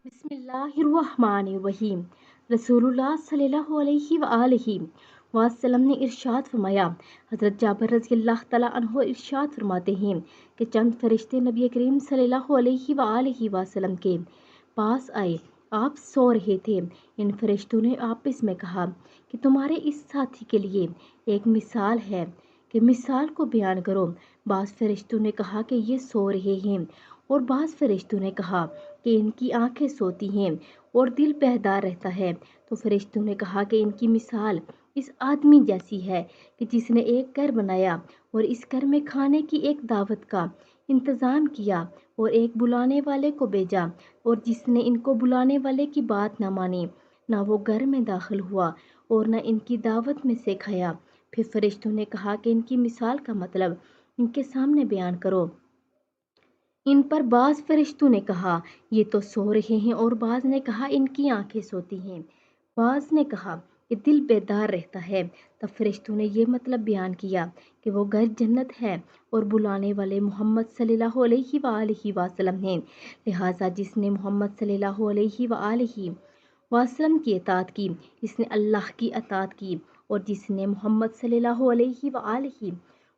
बिस्मिल्लाहिर्रहमानिर्रहीम। रसूलुल्लाह सल्लल्लाहु अलैहि वआलिहि वसल्लम ने इरशाद फरमाया। हज़रत जाबिर रज़ी अल्लाह तआला अन्हु इरशाद फरमाते हैं कि चंद फरिश्ते नबी करीम सल्लल्लाहु अलैहि वआलिहि वसल्लम के पास आए। आप सो रहे थे। इन फरिश्तों ने आपस में कहा कि तुम्हारे इस साथी के लिए एक मिसाल है कि मिसाल को बयान करो। बाज़ फरिश्तों ने कहा कि ये सो रहे हैं और बाज़ फरिश्तों ने कहा कि इनकी आंखें सोती हैं और दिल बेदार रहता है। तो फरिश्तों ने कहा कि इनकी मिसाल इस आदमी जैसी है कि जिसने एक घर बनाया और इस घर में खाने की एक दावत का इंतज़ाम किया और एक बुलाने वाले को भेजा, और जिसने इनको बुलाने वाले की बात ना मानी, ना वो घर में दाखिल हुआ और ना इनकी दावत में से खाया। फिर फरिश्तों ने कहा कि इनकी मिसाल का मतलब इनके सामने बयान करो। इन पर बाज़ फरिश्तों ने कहा ये तो सो रहे हैं, और बाज़ ने कहा इनकी आंखें सोती हैं। बाज़ ने कहा कि दिल बेदार रहता है। तब फरिश्तों ने ये मतलब बयान किया कि वो घर जन्नत है और बुलाने वाले मोहम्मद सल्लल्लाहु अलैहि वआलिहि वसल्लम हैं। लिहाजा जिसने मोहम्मद सल्लल्लाहु अलैहि वआलिहि वसल्लम की अताअत की, इसने अल्लाह की अताअत की, और जिसने मोहम्मद सल्लल्लाहु अलैहि वआलिहि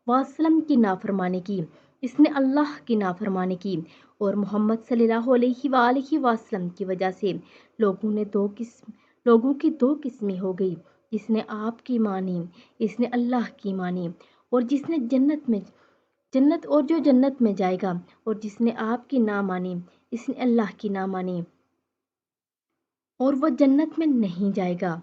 वसल्लम की नाफरमानी की, इसने अल्लाह की नाफरमानी की। और मोहम्मद सल्लल्लाहु अलैहि वआलिहि वसल्लम की वजह से लोगों की दो किस्में हो गई। जिसने आपकी मानी, इसने अल्लाह की मानी, और जिसने जन्नत और जो जन्नत में जाएगा, और जिसने आपकी ना मानी, इसने अल्लाह की ना मानी और वह जन्नत में नहीं जाएगा।